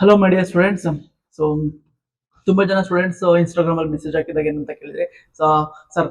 Hello my dear students. So ತುಂಬಾ ಜನ students Instagram ಅಲ್ಲಿ ಮೆಸೇಜ್ ಹಾಕಿದಾಗ ಏನಂತ ಕೇಳಿದ್ರೆ, ಸರ್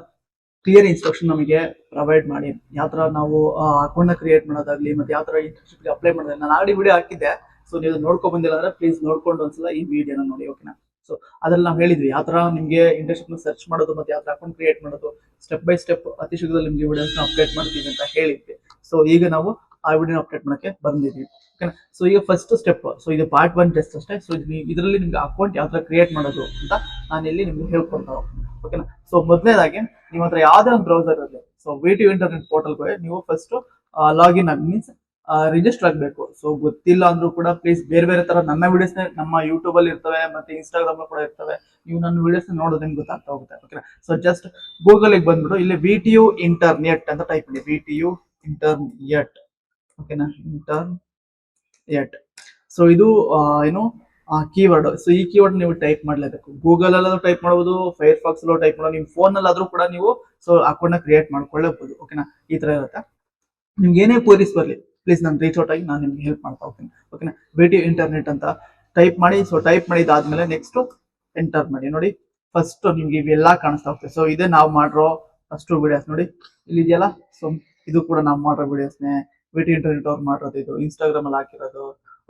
ಕ್ಲಿಯರ್ ಇನ್ಸ್ಟ್ರಕ್ಷನ್ ನಮಗೆ ಪ್ರೊವೈಡ್ ಮಾಡಿ, ಯಾವ ತರ ನಾವು ಅಕೌಂಟ್ ನ ಕ್ರಿಯೇಟ್ ಮಾಡೋದಾಗ್ಲಿ, ಮತ್ತೆ ಯಾವ ತರ ಇಂಟರ್ನ್ಶಿಪ್ ಅಪ್ಲೈ ಮಾಡೋದಾಗ್ಲಿ. ನಾನು ಆಲ್ರೆಡಿ ವಿಡಿಯೋ ಹಾಕಿದ್ದೆ. ಸೊ ನೀವು ನೋಡ್ಕೊ ಬಂದಿಲ್ಲ ಅಂದ್ರೆ ಪ್ಲೀಸ್ ನೋಡ್ಕೊಂಡು ಒಂದ್ಸಲ ಈ ವಿಡಿಯೋನ ನೋಡಿ, ಓಕೆನಾ. ಸೊ ಅದ್ರಲ್ಲಿ ನಾವು ಹೇಳಿದ್ವಿ ಯಾವ ತರ ನಿಮಗೆ ಇಂಟರ್ನ್ಶಿಪ್ ನ ಸರ್ಚ್ ಮಾಡೋದು, ಮತ್ತೆ ಯಾವ ತರ ಅಕೌಂಟ್ ಕ್ರಿಯೇಟ್ ಮಾಡೋದು, ಸ್ಟೆಪ್ ಬೈ ಸ್ಟೆಪ್ ಅತಿ ಶೀಘ್ರದಲ್ಲಿ ನಿಮಗೆ ವಿಡಿಯೋಸ್ ಅಪ್ಡೇಟ್ ಮಾಡ್ತೀವಿ ಅಂತ ಹೇಳಿದ್ವಿ. ಸೊ ಈಗ ನಾವು ಆ ವಿಡಿಯೋ ಅಪ್ಡೇಟ್ ಮಾಡಕ್ಕೆ ಬಂದಿದ್ವಿ, ಓಕೆನಾ. ಸೊ ಈಗ ಫಸ್ಟ್ ಸ್ಟೆಪ್, ಸೊ ಇದು ಪಾರ್ಟ್ 1 ಟೆಸ್ಟ್ ಅಷ್ಟೇ. ಸೊ ಇದರಲ್ಲಿ ನಿಮ್ಗೆ ಅಕೌಂಟ್ ಯಾವ ತರ ಕ್ರಿಯೇಟ್ ಮಾಡೋದು ಅಂತ ನಾನು ಇಲ್ಲಿ ನಿಮ್ಗೆ ಹೇಳ್ಕೊಡ್ತಾ ಹೋಗ್ತೀನಿ, ಓಕೆನಾ. ಸೊ ಮೊದಲನೇದಾಗಿ ನಿಮ್ಮ ಹತ್ರ ಯಾವ್ದೇ ಒಂದು ಬ್ರೌಸರ್ ಇರಲಿ, ಸೊ ವಿ2 ಇಂಟರ್ನೆಟ್ ಪೋರ್ಟಲ್ಗೆ ನೀವು ಫಸ್ಟ್ ಲಾಗಿನ್ ಆಗಿ, ಮೀನ್ಸ್ ರಿಜಿಸ್ಟರ್ ಆಗಬೇಕು. ಸೊ ಗೊತ್ತಿಲ್ಲ ಅಂದ್ರೂ ಕೂಡ ಪ್ಲೀಸ್ ಬೇರೆ ಬೇರೆ ತರ ನನ್ನ ವಿಡಿಯೋಸ್ ನಮ್ಮ ಯೂಟ್ಯೂಬ್ ಅಲ್ಲಿ ಇರ್ತವೆ, ಮತ್ತೆ ಇನ್ಸ್ಟಾಗ್ರಾಮ್ ಕೂಡ ಇರ್ತವೆ. ನೀವು ನನ್ನ ವಿಡಿಯೋಸ್ ನೋಡೋದು ನಿಮ್ಗೆ ಗೊತ್ತಾಗ್ತಾ ಹೋಗುತ್ತೆ, ಓಕೆನಾ. ಸೊ ಜಸ್ಟ್ ಗೂಗಲ್ ಗೆ ಬಂದ್ಬಿಟ್ಟು ಇಲ್ಲಿ ವಿ2 ಇಂಟರ್ನೆಟ್ ಅಂತ ಟೈಪ್ ಮಾಡಿ, ವಿ2 ಇಂಟರ್ನೆಟ್, ಓಕೆನಾ, ಇಂಟರ್ನೆಟ್. ಸೊ ಇದು ಏನು ಕೀವರ್ಡ್. ಸೊ ಈ ಕೀವರ್ಡ್ ನೀವು ಟೈಪ್ ಮಾಡ್ಲೇಬೇಕು. ಗೂಗಲ್ ಅಲ್ಲಾದ್ರೂ ಟೈಪ್ ಮಾಡಬಹುದು, ಫೈರ್ ಫಾಕ್ಸ್ ಅಲ್ಲೂ ಟೈಪ್ ಮಾಡಬಹುದು, ನಿಮ್ ಫೋನ್ ಅಲ್ಲಾದ್ರೂ ಕೂಡ ನೀವು ಸೊ ಅಕೌಂಟ್ ನ ಕ್ರಿಯೇಟ್ ಮಾಡ್ಕೊಳ್ಳಬಹುದು, ಓಕೆನಾ. ಈ ತರ ಇರುತ್ತೆ. ನಿಮ್ಗೆ ಏನೇ ಕ್ವರೀಸ್ ಬರಲಿ ಪ್ಲೀಸ್ ನಾನು ರೀಚ್ ಔಟ್ ಆಗಿ ನಾನು ನಿಮ್ಗೆ ಹೆಲ್ಪ್ ಮಾಡ್ತಾ ಹೋಗ್ತೀನಿ, ಓಕೆನಾ. ವಿ2 ಇಂಟರ್ನೆಟ್ ಅಂತ ಟೈಪ್ ಮಾಡಿ. ಸೊ ಟೈಪ್ ಮಾಡಿದಾದ್ಮೇಲೆ ನೆಕ್ಸ್ಟ್ ಎಂಟರ್ ಮಾಡಿ. ನೋಡಿ ಫಸ್ಟ್ ನಿಮ್ಗೆ ಇವೆಲ್ಲ ಕಾಣಿಸ್ತಾ ಹೋಗ್ತದೆ. ಸೊ ಇದೇ ನಾವು ಮಾಡಿರೋ ಅಷ್ಟು ವಿಡಿಯೋಸ್ ನೋಡಿ ಇಲ್ಲಿ ಇದೆಯಲ್ಲ. ಸೊ ಇದು ಕೂಡ ನಾವು ಮಾಡಿರೋ ವಿಡಿಯೋಸ್ನೇ, ವಿ2 ಇಂಟರ್ನೆಟ್ ಅವ್ರು ಮಾಡಿರೋದು, ಇದು ಇನ್ಸ್ಟಾಗ್ರಾಮ್ ಅಲ್ಲಿ ಹಾಕಿರೋದು,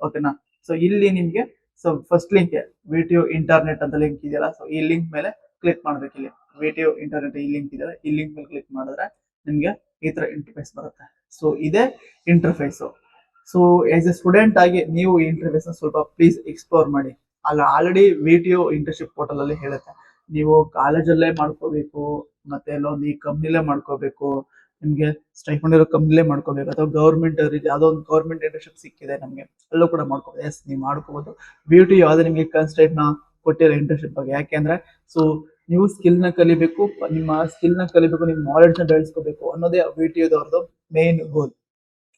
ಓಕೆನಾ. ಸೊ ಇಲ್ಲಿ ನಿಮ್ಗೆ ಸೊ ಫಸ್ಟ್ ಲಿಂಕ್ ವಿ2 ಇಂಟರ್ನೆಟ್ ಅಂತ ಲಿಂಕ್ ಇದೆಯಲ್ಲ. ಸೊ ಈ ಲಿಂಕ್ ಮೇಲೆ ಕ್ಲಿಕ್ ಮಾಡ್ಬೇಕು. ಇಲ್ಲಿ ವಿ2 ಇಂಟರ್ನೆಟ್ ಈ ಲಿಂಕ್ ಇದೆಯಲ್ಲ, ಈ ಲಿಂಕ್ ಮೇಲೆ ಕ್ಲಿಕ್ ಮಾಡಿದ್ರೆ ನಿಮ್ಗೆ ಈ ತರ ಇಂಟರ್ಫೇಸ್ ಬರುತ್ತೆ. ಸೊ ಇದೇ interface. So as A student ಆಗಿ ನೀವು ಈ ಇಂಟರ್ಫೇಸ್ ಸ್ವಲ್ಪ ಪ್ಲೀಸ್ ಎಕ್ಸ್ಪ್ಲೋರ್ ಮಾಡಿ. ಅಲ್ಲ ಆಲ್ರೆಡಿ ವಿ2 ಇಂಟರ್ನ್ಶಿಪ್ ಪೋರ್ಟಲ್ ಅಲ್ಲಿ ಹೇಳುತ್ತೆ, ನೀವು ಕಾಲೇಜಲ್ಲೇ ಮಾಡ್ಕೋಬೇಕು, ಮತ್ತೆ ಎಲ್ಲೊಂದು ಈ ಕಂಪ್ನಿಲೇ ಮಾಡ್ಕೋಬೇಕು, ನಿಮ್ಗೆ ಸ್ಟೈಫಂಡ್ ಇರೋ ಕಂಪ್ನಿಲೇ ಮಾಡ್ಕೋಬೇಕು, ಅಥವಾ ಗೌರ್ಮೆಂಟ್ ಯಾವ್ದೋ ಒಂದು ಗೌರ್ಮೆಂಟ್ ಇಂಟರ್ನ್ಶಿಪ್ ಸಿಕ್ಕಿದೆ ನಮ್ಗೆ, ಅಲ್ಲೂ ಕೂಡ ಮಾಡ್ಕೋಬಹುದು. ಎಸ್, ನೀವು ಮಾಡ್ಕೋಬಹುದು. ವಿ2 ಯಾವ್ದು ನಿಮ್ಗೆ ಕನ್ಸ್ಟ್ರೇಟ್ ನ ಕೊಟ್ಟಿರೋ ಇಂಟರ್ನ್ಶಿಪ್ ಬಗ್ಗೆ. ಯಾಕೆಂದ್ರೆ ಸೊ ನೀವು ಸ್ಕಿಲ್ ನ ಕಲಿಬೇಕು, ನಿಮ್ಮ ಸ್ಕಿಲ್ ನ ಕಲಿಬೇಕು, ನಿಮ್ಮ ನಾಲೆಡ್ಜ್ ನ ಬೆಳೆಸ್ಕೋಬೇಕು ಅನ್ನೋದೇ ವಿ2 ಮೇನ್ ಗೋಲ್.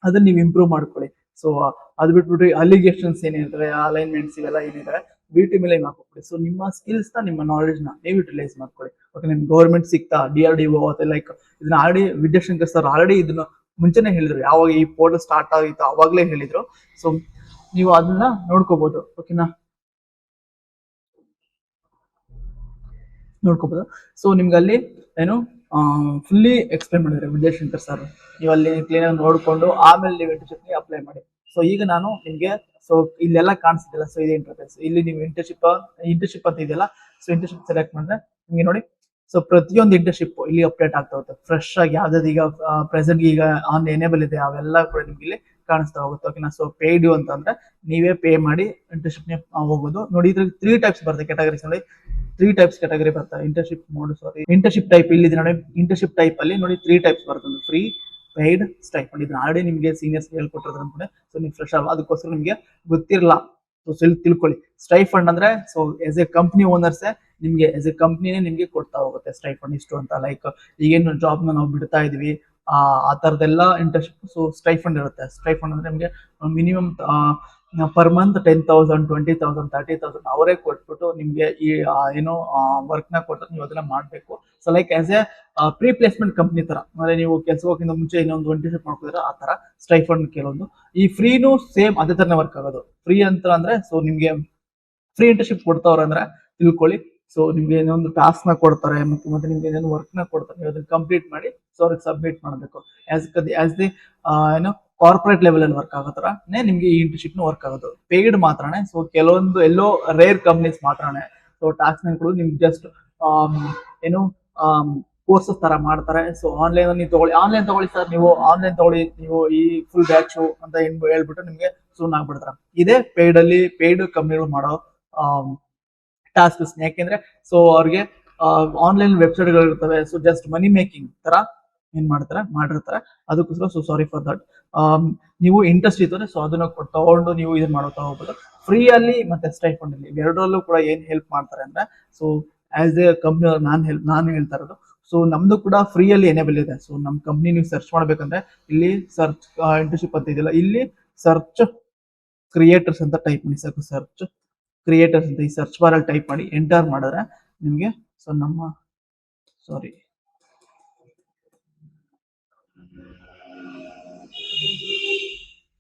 ಅದನ್ನ ನೀವು ಇಂಪ್ರೂವ್ ಮಾಡ್ಕೊಳ್ಳಿ. ಸೊ ಅದು ಬಿಟ್ಬಿಟ್ಟು ಅಲಿಗೇಷನ್ಸ್ ಏನಿರ್ತವೆ, ಅಲೈನ್ಮೆಂಟ್ಸ್ ಇವೆಲ್ಲ ಏನಿದಾವೆ ವಿ2 ಮೇಲೆ ಹಾಕೋಬಿಡಿ. ಸೊ ನಿಮ್ಮ ಸ್ಕಿಲ್ಸ್ ನ, ನಿಮ್ಮ ನಾಲೆಡ್ಜ್ ನ ನೀವು ಯುಟಿಲೈಸ್ ಮಾಡ್ಕೊಳ್ಳಿ, ಓಕೆ. ನಿಮ್ಗೆ ಗೌರ್ಮೆಂಟ್ ಸಿಗ್ತಾ, DRDO ಅಥವಾ ಲೈಕ್ ಇದನ್ನ ಆಲ್ರೆಡಿ ವಿದ್ಯಾಶಂಕರ್ ಸರ್ ಆಲ್ರೆಡಿ ಇದನ್ನ ಮುಂಚೆನೆ ಹೇಳಿದ್ರು, ಯಾವಾಗ ಈ ಪೋರ್ಟಲ್ ಸ್ಟಾರ್ಟ್ ಆಗಿತ್ತು ಅವಾಗ್ಲೇ ಹೇಳಿದ್ರು. ಸೊ ನೀವು ಅದನ್ನ ನೋಡ್ಕೋಬಹುದು, ಓಕೆನಾ, ನೋಡ್ಕೋಬಹುದು. ಸೊ ನಿಮ್ಗೆ ಅಲ್ಲಿ ಏನು ಫುಲ್ಲಿ ಎಕ್ಸ್ಪ್ಲೈನ್ ಮಾಡಿದ್ರೆ ವಿದ್ಯಾಶಂಕರ್ ಸರ್, ನೀವು ಅಲ್ಲಿ ಕ್ಲೀನ್ ಆಗಿ ನೋಡ್ಕೊಂಡು ಆಮೇಲೆ ನೀವು ಇಂಟರ್ನ್ಶಿಪ್ ಅಪ್ಲೈ ಮಾಡಿ. ಸೊ ಈಗ ನಾನು ನಿಮ್ಗೆ ಸೊ ಇಲ್ಲೆಲ್ಲ ಕಾಣಿಸ್ತಿಲ್ಲ. ಸೊ ಇದೆ ಇಂಟರ್ಫೇಸ್. ಇಲ್ಲಿ ನೀವು ಇಂಟರ್ನ್ಶಿಪ್ ಅಂತ ಇದೆಯಲ್ಲ. ಸೊ ಇಂಟರ್ನ್ಶಿಪ್ ಸೆಲೆಕ್ಟ್ ಮಾಡಿದ್ರೆ ನಿಮ್ಗೆ ನೋಡಿ, ಸೊ ಪ್ರತಿಯೊಂದು ಇಂಟರ್ನ್ಶಿಪ್ ಇಲ್ಲಿ ಅಪ್ಡೇಟ್ ಆಗ್ತಾ ಹೋಗುತ್ತೆ ಫ್ರೆಶ್ ಆಗಿ. ಯಾವ್ದಾದ್ರು ಈಗ ಪ್ರೆಸೆಂಟ್ ಈಗ ಆನ್ ಎನೇಬಲ್ ಇದೆ ಅವೆಲ್ಲ ಕೂಡ ನಿಮ್ಗೆ ಇಲ್ಲಿ ಕಾಣಿಸ್ತಾ ಹೋಗುತ್ತೆ, ಓಕೆನಾ. ಸೊ ಪೇಯ್ಡ್ ಅಂತಂದ್ರೆ ನೀವೇ ಪೇ ಮಾಡಿ ಇಂಟರ್ನ್ಶಿಪ್ ಹೋಗೋದು. ನೋಡಿ ಇದ್ರಲ್ಲಿ 3 ಟೈಪ್ಸ್ ಬರುತ್ತೆ ಕ್ಯಾಟಗರೀಸ್. ನೋಡಿ 3 ಟೈಪ್ಸ್ ಕ್ಯಾಟಗರಿ ಬರ್ತವೆ. ಇಂಟರ್ನ್ಶಿಪ್ ಮೋಡ್, ಸಾರಿ ಇಂಟರ್ನ್ಶಿಪ್ ಟೈಪ್ ಇಲ್ಲಿದೆ ನೋಡಿ. ಇಂಟರ್ನ್ಶಿಪ್ ಟೈಪ್ ಅಲ್ಲಿ ನೋಡಿ 3 ಟೈಪ್ಸ್ ಬರುತ್ತೆ. Free, paid, stipend. ಇದನ್ನ ಆಲ್ರೆಡಿ ನಿಮಗೆ ಸೀನಿಯರ್ಸ್ ಹೇಳ್ಕೊಟ್ಟಿರೋದು ಅನ್ಕೊಂಡೆ. ಸೊ ನೀವು ಫ್ರೆಶ್ ಅಲ್ಲ, ಅದಕ್ಕೋಸ್ಕರ ನಿಮಗೆ ಗೊತ್ತಿರಲ್ಲ. ಸೊ ತಿಳ್ಕೊಳ್ಳಿ. ಸ್ಟೈಫಂಡ್ ಅಂದ್ರೆ so as a company owners ನಿಮ್ಗೆ, ಎಸ್ ಎ ಕಂಪ್ನಿನೇ ನಿಮ್ಗೆ ಕೊಡ್ತಾ ಹೋಗುತ್ತೆ ಸ್ಟೈಫಂಡ್ ಇಷ್ಟು ಅಂತ. ಲೈಕ್ ಈಗೇನು ಜಾಬ್ ನಾವು ಬಿಡ್ತಾ ಇದೀವಿ ಆ ತರದೆಲ್ಲ ಇಂಟರ್ನ್ಶಿಪ್ ಸೊ ಸ್ಟೈಫಂಡ್ ಇರುತ್ತೆ. ಸ್ಟೈಫಂಡ್ ಅಂದ್ರೆ ನಿಮ್ಗೆ ಮಿನಿಮಮ್ ಪರ್ ಮಂತ್ 10,000, 20,000, 30,000 ಅವರೇ ಕೊಟ್ಬಿಟ್ಟು ನಿಮ್ಗೆ ಈ ಏನೋ ವರ್ಕ್ ನ ಕೊಟ್ಟು ನೀವು ಅದನ್ನ ಮಾಡ್ಬೇಕು. So like as a pre placement company ತರ, ಅಂದ್ರೆ ನೀವು ಕೆಲಸ ಹೋಗೋಕ್ಕಿಂತ ಮುಂಚೆ ಇನ್ನೊಂದು ಇಂಟರ್ನ್ಶಿಪ್ ಮಾಡ್ಕೋದ್ರೆ ಆ ತರ ಸ್ಟೈಫಂಡ್ ಕೆಲವೊಂದು. ಈ ಫ್ರೀನು ಸೇಮ್ ಅದೇ ತರನೇ ವರ್ಕ್ ಆಗೋದು. ಫ್ರೀ ಅಂತ ಅಂದ್ರೆ ಸೊ ನಿಮ್ಗೆ ಫ್ರೀ ಇಂಟರ್ನ್ಶಿಪ್ ಕೊಡ್ತಾವ್ರೆ ಅಂದ್ರೆ ತಿಳ್ಕೊಳ್ಳಿ. ಸೊ ನಿಮ್ಗೆ ಏನೊಂದು ಟಾಸ್ಕ್ ನ ಕೊಡ್ತಾರೆ, ಮತ್ತೆ ನಿಮ್ಗೆ ಏನೇನು ವರ್ಕ್ ನ ಕೊಡ್ತಾರೆ, ನೀವು ಅದನ್ನ ಕಂಪ್ಲೀಟ್ ಮಾಡಿ ಸೊ ಅವ್ರಿಗೆ ಸಬ್ಮಿಟ್ ಮಾಡಬೇಕು. ಆಸ್ ದಿ ಏನೋ ಕಾರ್ಪೊರೇಟ್ ಲೆವೆಲ್ ಅಲ್ಲಿ ವರ್ಕ್ ಆಗೋ ತರನೇ ನಿಮ್ಗೆ ಈ ಇಂಟರ್ನ್ಶಿಪ್ ನ ವರ್ಕ್ ಆಗೋದು. ಪೇಯ್ಡ್ ಮಾತ್ರನೇ. ಸೊ ಕೆಲವೊಂದು ಎಲ್ಲೋ ರೇರ್ ಕಂಪ್ನೀಸ್ ಮಾತ್ರನೇ ಸೊ ಟಾಸ್ಕ್ ಗಳು ನಿಮ್ಗೆ ಜಸ್ಟ್ ಏನು ಕೋರ್ಸಸ್ ತರ ಮಾಡ್ತಾರೆ. ಸೊ ಆನ್ಲೈನ್ ನೀವು ತಗೊಳ್ಳಿ, ಆನ್ಲೈನ್ ತಗೊಳ್ಳಿ ಸರ್, ನೀವು ಆನ್ಲೈನ್ ತಗೊಳ್ಳಿ, ನೀವು ಈ ಫುಲ್ ಬ್ಯಾಚ್ ಅಂತ ಹೇಳ್ಬಿಟ್ಟು ನಿಮ್ಗೆ ಸೂನ್ ಆಗ್ಬಿಡ್ತಾರೆ. ಇದೇ ಪೇಯ್ಡ್ ಕಂಪ್ನಿಗಳು ಮಾಡೋ ಟಾಸ್ಕ್ಸ್. ಯಾಕೆಂದ್ರೆ ಸೊ ಅವ್ರಿಗೆ ಆನ್ಲೈನ್ ವೆಬ್ಸೈಟ್ ಗಳು ಇರ್ತವೆ. ಸೊ ಜಸ್ಟ್ ಮನಿ ಮೇಕಿಂಗ್ ತರ ಏನ್ ಮಾಡಿರ್ತಾರೆ. ಅದಕ್ಕೋಸ್ಕರ ಸೊ ಸಾರಿ ಫಾರ್ ದಟ್. ನೀವು ಇಂಟ್ರೆಸ್ಟ್ ಇದ್ರೆ ಸೊ ಅದನ್ನ ತಗೊಂಡು ನೀವು ಇದನ್ನ ಮಾಡ್ತಾ ಹೋಗ್ಬೋದು. ಫ್ರೀ ಅಲ್ಲಿ ಮತ್ತೆ ಸ್ಟೈಫಂಡ್ ಅಲ್ಲಿ ಎರಡರಲ್ಲೂ ಕೂಡ ಏನ್ ಹೆಲ್ಪ್ ಮಾಡ್ತಾರೆ ಅಂದ್ರೆ, ಸೊ ಆಸ್ ಎ ಕಂಪ್ನಿ ನಾನು ಹೇಳ್ತಾ ಇರೋದು. ಸೊ ನಮ್ದು ಕೂಡ ಫ್ರೀ ಅಲ್ಲಿ ಎನೇಬಲ್ ಇದೆ. ಸೊ ನಮ್ ಕಂಪ್ನಿ ನೀವು ಸರ್ಚ್ ಮಾಡ್ಬೇಕಂದ್ರೆ ಇಲ್ಲಿ ಸರ್ಚ್ ಇಂಟರ್ನ್ಶಿಪ್ ಅಂತ ಇದೆಯಲ್ಲ, ಇಲ್ಲಿ ಸರ್ಚ್ ಕ್ರಿಯೇಟರ್ಸ್ ಅಂತ ಟೈಪ್ ಮಾಡಿ ಸಾಕು. ಸರ್ಚ್ ಕ್ರಿಯೇಟರ್ಸ್ ಅಂತ ಈ ಸರ್ಚ್ ಬಾರ್ ಅಲ್ಲಿ ಟೈಪ್ ಮಾಡಿ ಎಂಟರ್ ಮಾಡಿದ್ರೆ ನಿಮ್ಗೆ ಸೊ ನಮ್ಮ ಸಾರಿ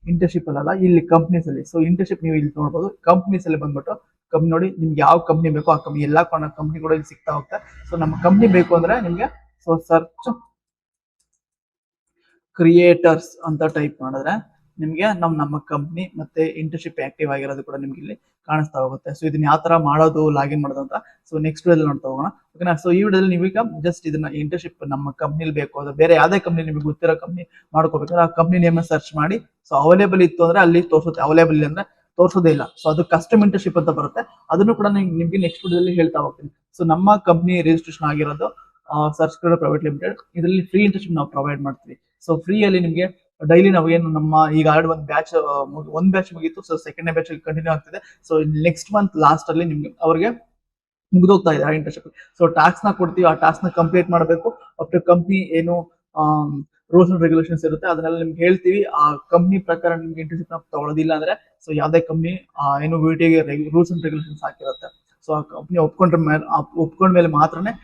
ಇಂಟರ್ನ್ಶಿಪ್ ಅಲ್ಲ, ಇಲ್ಲಿ ಕಂಪ್ನೀಸ್ ಅಲ್ಲಿ. ಸೊ ಇಂಟರ್ನ್ಶಿಪ್ ನೀವು ಇಲ್ಲಿ ನೋಡ್ಬೋದು. ಕಂಪ್ನೀಸ್ ಅಲ್ಲಿ ಬಂದ್ಬಿಟ್ಟು ಕಂಪ್ನಿ ನೋಡಿ, ನಿಮ್ಗೆ ಯಾವ ಕಂಪ್ನಿ ಬೇಕೋ ಆ ಕಂಪ್ನಿ, ಎಲ್ಲಾ ಕಂಪ್ನಿ ಕೂಡ ಇಲ್ಲಿ ಸಿಗ್ತಾ ಹೋಗುತ್ತೆ. ಸೊ ನಮ್ಮ ಕಂಪ್ನಿ ಬೇಕು ಅಂದ್ರೆ ನಿಮ್ಗೆ ಸೊ ಸರ್ಚ್ ಕ್ರಿಯೇಟರ್ಸ್ ಅಂತ ಟೈಪ್ ಮಾಡಿದ್ರೆ ನಿಮ್ಗೆ ನಮ್ಮ ಕಂಪ್ನಿ ಮತ್ತೆ ಇಂಟರ್ನ್ಶಿಪ್ ಆಕ್ಟಿವ್ ಆಗಿರೋದು ಕೂಡ ನಿಮ್ಗೆ ಇಲ್ಲಿ ಕಾಣಿಸ್ತಾ ಹೋಗುತ್ತೆ. ಸೊ ಇದನ್ನ ಯಾವ ತರ ಮಾಡೋದು, ಲಾಗಿನ್ ಮಾಡೋದು ಅಂತ ಸೊ ನೆಕ್ಸ್ಟ್ ವಿಡಿಯೋದಲ್ಲಿ ನೋಡ್ತಾ ಹೋಗೋಣ, ಓಕೆನಾ. ಸೊ ಈ ವಿಡಿಯೋದಲ್ಲಿ ನೀವೀಗ ಜಸ್ಟ್ ಇದನ್ನ ಇಂಟರ್ನ್ಶಿಪ್ ನಮ್ಮ ಕಂಪ್ನಿಲಿ ಬೇಕು ಅದು ಬೇರೆ ಯಾವುದೇ ಕಂಪ್ನಿ ನಿಮಗೆ ಗೊತ್ತಿರೋ ಕಂಪ್ನಿ ಮಾಡ್ಕೋಬೇಕಾದ್ರೆ ಆ ಕಂಪ್ನಿ ನೇಮ್ ಸರ್ಚ್ ಮಾಡಿ, ಸೊ ಅವೈಲೇಬಲ್ ಇತ್ತು ಅಂದ್ರೆ ಅಲ್ಲಿ ತೋರಿಸುತ್ತೆ, ಅವೈಲೇಬಲ್ ಇಲ್ಲ ಅಂದ್ರೆ ತೋರಿಸೋದೇ ಇಲ್ಲ. ಸೊ ಅದು ಕಸ್ಟಮ್ ಇಂಟರ್ನ್ಶಿಪ್ ಅಂತ ಬರುತ್ತೆ, ಅದನ್ನು ಕೂಡ ನಿಮ್ಗೆ ನೆಕ್ಸ್ಟ್ ವಿಡಿಯೋದಲ್ಲಿ ಹೇಳ್ತಾ ಹೋಗ್ತೀನಿ. ಸೊ ನಮ್ಮ ಕಂಪ್ನಿ ರಿಜಿಸ್ಟ್ರೇಷನ್ ಆಗಿರೋದು ಸರ್ಚ್ ಪ್ರೈವೇಟ್ ಲಿಮಿಟೆಡ್. ಇದರಲ್ಲಿ ಫ್ರೀ ಇಂಟರ್ನ್ಶಿಪ್ ನಾವು ಪ್ರೊವೈಡ್ ಮಾಡ್ತೀವಿ. ಸೊ ಫ್ರೀ ಅಲ್ಲಿ ನಿಮಗೆ ಡೈಲಿ ನಾವು ಏನು ನಮ್ಮ ಈಗ ಒಂದು ಬ್ಯಾಚ್ ಮುಗೀತು. ಸೊ ಸೆಕೆಂಡ್ ಬ್ಯಾಚ್ ಕಂಟಿನ್ಯೂ ಆಗ್ತಿದೆ. ಸೊ ನೆಕ್ಸ್ಟ್ ಮಂತ್ ಲಾಸ್ಟ್ ಅಲ್ಲಿ ನಿಮ್ಗೆ ಅವ್ರಿಗೆ ಮುಗಿದೋಗ್ತಾ ಇದೆ ಆ ಇಂಟರ್ನ್ಶಿಪ್. ಸೊ ಟಾಸ್ಕ್ ನ ಕೊಡ್ತೀವಿ, ಆ ಟಾಸ್ಕ್ ನ ಕಂಪ್ಲೀಟ್ ಮಾಡಬೇಕು. ಅಫ್ಟರ್ ಕಂಪ್ನಿ ಏನು ರೂಲ್ಸ್ ಅಂಡ್ ರೆಗ್ಯುಲೇಷನ್ಸ್ ಇರುತ್ತೆ ಅದನ್ನೆಲ್ಲ ನಿಮ್ಗೆ ಹೇಳ್ತೀವಿ. ಆ ಕಂಪ್ನಿ ಪ್ರಕಾರ ನಿಮ್ಗೆ ಇಂಟರ್ನ್ಶಿಪ್ ನ ತಗೊಳ್ಳೋದಿಲ್ಲ ಅಂದ್ರೆ ಸೊ ಯಾವ್ದೇ ಕಂಪ್ನಿ ಏನು ವಿಟಿಗೆ ರೂಲ್ಸ್ ಅಂಡ್ ರೆಗ್ಯುಲೇಷನ್ಸ್ ಹಾಕಿರುತ್ತೆ. ಸೊ ಆ ಕಂಪ್ನಿ ಒಪ್ಕೊಂಡ್ಮೇಲೆ ಮಾತ್ರನೇ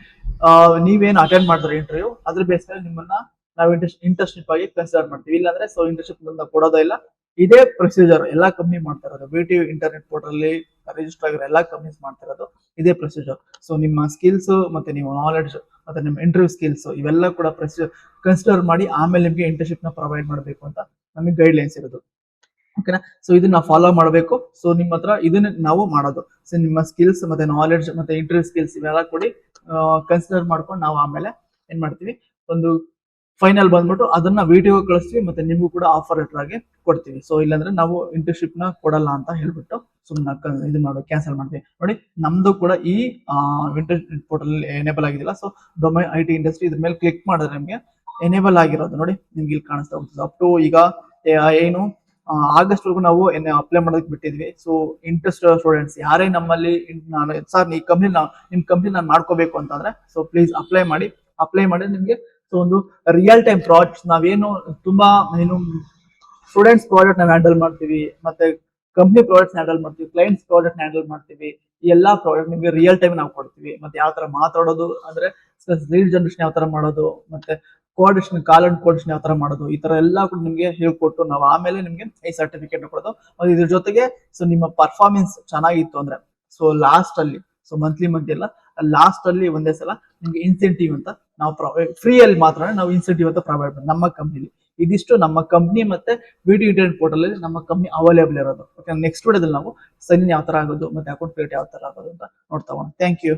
ನೀವೇನು ಅಟೆಂಡ್ ಮಾಡ್ತಾರೆ ಇಂಟರ್ವ್ಯೂ, ಅದ್ರ ಬೇಸ್ ಮೇಲೆ ನಿಮ್ಮನ್ನ ನಾವು ಇಂಟರ್ನ್ಶಿಪ್ ಆಗಿ ಕನ್ಸಿಡರ್ ಮಾಡ್ತೀವಿ. ಇಲ್ಲಾಂದ್ರೆ ಸೊ ಇಂಟರ್ನ್ಶಿಪ್ ಕೊಡೋದೇ ಇಲ್ಲ. ಇದೇ ಪ್ರೊಸೀಜರ್ ಎಲ್ಲಾ ಕಂಪ್ನಿ ಮಾಡ್ತಾ ಇರೋದು. ವಿಟಿ ಇಂಟರ್ನೆಟ್ ಪೋರ್ಟಲ್ ರಿಜಿಸ್ಟರ್ ಆಗಿರೋ ಎಲ್ಲಾ ಕಂಪ್ನೀಸ್ ಮಾಡ್ತಾ ಇರೋದು ಇದೇ ಪ್ರೊಸೀಜರ್. ಸೊ ನಿಮ್ಮ ಸ್ಕಿಲ್ಸ್ ಮತ್ತೆ ನೀವು ನಾಲೆಡ್ಜ್ ಮತ್ತೆ ನಿಮ್ಮ ಇಂಟರ್ವ್ಯೂ ಸ್ಕಿಲ್ಸ್ ಇವೆಲ್ಲ ಕೂಡ ಪ್ರೊಸೀಜರ್ ಕನ್ಸಿಡರ್ ಮಾಡಿ ಆಮೇಲೆ ನಿಮ್ಗೆ ಇಂಟರ್ನ್ಶಿಪ್ ನ ಪ್ರೊವೈಡ್ ಮಾಡಬೇಕು ಅಂತ ನಮಗೆ ಗೈಡ್ ಲೈನ್ಸ್ ಇರೋದು, ಓಕೆನಾ. ಸೊ ಇದನ್ನ ಫಾಲೋ ಮಾಡಬೇಕು. ಸೊ ನಿಮ್ಮ ಹತ್ರ ಇದನ್ನ ನಾವು ಮಾಡೋದು. ಸೊ ನಿಮ್ಮ ಸ್ಕಿಲ್ಸ್ ಮತ್ತೆ ನಾಲೆಡ್ಜ್ ಮತ್ತೆ ಇಂಟರ್ವ್ಯೂ ಸ್ಕಿಲ್ಸ್ ಇವೆಲ್ಲ ಕೊಡಿ ಕನ್ಸಿಡರ್ ಮಾಡ್ಕೊಂಡು ನಾವು ಆಮೇಲೆ ಏನ್ ಮಾಡ್ತೀವಿ, ಒಂದು ಫೈನಲ್ ಬಂದ್ಬಿಟ್ಟು ಅದನ್ನ ವಿಡಿಯೋ ಕಳಿಸ್ತೀವಿ ಮತ್ತೆ ನಿಮಗೂ ಕೂಡ ಆಫರ್ ಲೆಟರ್ ಆಗಿ ಕೊಡ್ತೀವಿ. ಸೊ ಇಲ್ಲಾಂದ್ರೆ ನಾವು ಇಂಟರ್ನ್ಶಿಪ್ ನ ಕೊಡಲ್ಲ ಅಂತ ಹೇಳ್ಬಿಟ್ಟು ಸುಮ್ಮನೆ ಇದು ಮಾಡಿ ಕ್ಯಾನ್ಸಲ್ ಮಾಡ್ತೀವಿ. ನೋಡಿ ನಮ್ದು ಕೂಡ ಈ ಇಂಟರ್ನ್ಶಿಪ್ ಪೋರ್ಟಲ್ ಎನೇಬಲ್ ಆಗಿದಿಲ್ಲ. ಸೊ ಡೊಮೈನ್ IT ಇಂಡಸ್ಟ್ರಿ ಇದ್ರ ಮೇಲೆ ಕ್ಲಿಕ್ ಮಾಡಿದ್ರೆ ನಿಮ್ಗೆ ಎನೇಬಲ್ ಆಗಿರೋದು ನೋಡಿ ನಿಮ್ಗೆ ಇಲ್ಲಿ ಕಾಣಿಸ್ತಾ ಹೋಗ್ತದೆ. ಅಪ್ ಟು ಈಗ ಏನು ಆಗಸ್ಟ್ ವರೆಗೂ ನಾವು ಅಪ್ಲೈ ಮಾಡೋದಕ್ಕೆ ಬಿಟ್ಟಿದ್ವಿ. ಸೊ ಇಂಟ್ರೆಸ್ಟ್ ಸ್ಟೂಡೆಂಟ್ಸ್ ಯಾರೇ ನಮ್ಮಲ್ಲಿ ನಾನು ಸರ್ ಈ ಕಂಪ್ನಿ ನಿಮ್ ಕಂಪ್ನಿ ನಾನು ಮಾಡ್ಕೋಬೇಕು ಅಂತಂದ್ರೆ ಸೊ ಪ್ಲೀಸ್ ಅಪ್ಲೈ ಮಾಡಿ ನಿಮ್ಗೆ ಸೊ ಒಂದು ರಿಯಲ್ ಟೈಮ್ ಪ್ರಾಜೆಕ್ಟ್ಸ್ ನಾವೇನು ತುಂಬಾ ಏನು ಸ್ಟೂಡೆಂಟ್ಸ್ ಪ್ರಾಜೆಕ್ಟ್ ನಾವು ಹ್ಯಾಂಡಲ್ ಮಾಡ್ತೀವಿ, ಮತ್ತೆ ಕಂಪ್ನಿ ಪ್ರಾಜೆಕ್ಟ್ಸ್ ಹ್ಯಾಂಡಲ್ ಮಾಡ್ತೀವಿ, ಕ್ಲೈಂಟ್ಸ್ ಪ್ರಾಜೆಕ್ಟ್ ಹ್ಯಾಂಡಲ್ ಮಾಡ್ತೀವಿ. ಈ ಎಲ್ಲಾ ಪ್ರಾಜೆಕ್ಟ್ ನಿಮ್ಗೆ ರಿಯಲ್ ಟೈಮ್ ನಾವು ಕೊಡ್ತೀವಿ. ಮತ್ತೆ ಯಾವ ತರ ಮಾತಾಡೋದು ಅಂದ್ರೆ ಲೀಡ್ ಜನರೇಷನ್ ಯಾವ ತರ ಮಾಡೋದು, ಮತ್ತೆ ಕೋಆರ್ಡಿನೇಷನ್ ಕೋಆರ್ಡಿನೇಷನ್ ಯಾವ ತರ ಮಾಡೋದು, ಈ ತರ ಎಲ್ಲಾ ಕೂಡ ನಿಮ್ಗೆ ಹೇಳ್ಕೊಟ್ಟು ನಾವು ಆಮೇಲೆ ನಿಮ್ಗೆ ಈ ಸರ್ಟಿಫಿಕೇಟ್ ಕೊಡೋದು. ಮತ್ತೆ ಇದ್ರ ಜೊತೆಗೆ ಸೊ ನಿಮ್ಮ ಪರ್ಫಾರ್ಮೆನ್ಸ್ ಚೆನ್ನಾಗಿತ್ತು ಅಂದ್ರೆ ಸೊ ಲಾಸ್ಟ್ ಅಲ್ಲಿ ಸೊ ಮಂತ್ಲಿ ಎಲ್ಲ ಲಾಸ್ಟ್ ಅಲ್ಲಿ ಒಂದೇ ಸಲ ನಿಮ್ಗೆ ಇನ್ಸೆಂಟಿವ್ ಅಂತ ನಾವು ಫ್ರೀ ಅಲ್ಲಿ ಮಾತ್ರ ನಾವು ಇನ್ಸೆಂಟಿವ್ ಅಂತ ಪ್ರೊವೈಡ್ ಮಾಡ್ತೀವಿ ನಮ್ಮ ಕಂಪ್ನಿಲಿ. ಇದಿಷ್ಟು ನಮ್ಮ ಕಂಪ್ನಿ ಮತ್ತೆ ವಿಟಿ ಇಂಟರ್ನೆಟ್ ಪೋರ್ಟಲ್ ಅಲ್ಲಿ ನಮ್ಮ ಕಂಪ್ನಿ ಅವೈಲೇಬಲ್ ಇರೋದು. ಓಕೆ, ನೆಕ್ಸ್ಟ್ ವಿಡಿಯೋದಲ್ಲಿ ನಾವು ಸೈನ್ ಯಾವ ತರ ಆಗೋದು ಮತ್ತೆ ಅಕೌಂಟ್ ಕ್ರಿಯೇಟ್ ಯಾವ ತರ ಆಗೋದು ಅಂತ ನೋಡ್ತಾ ಹೋಗೋಣ. Thank you.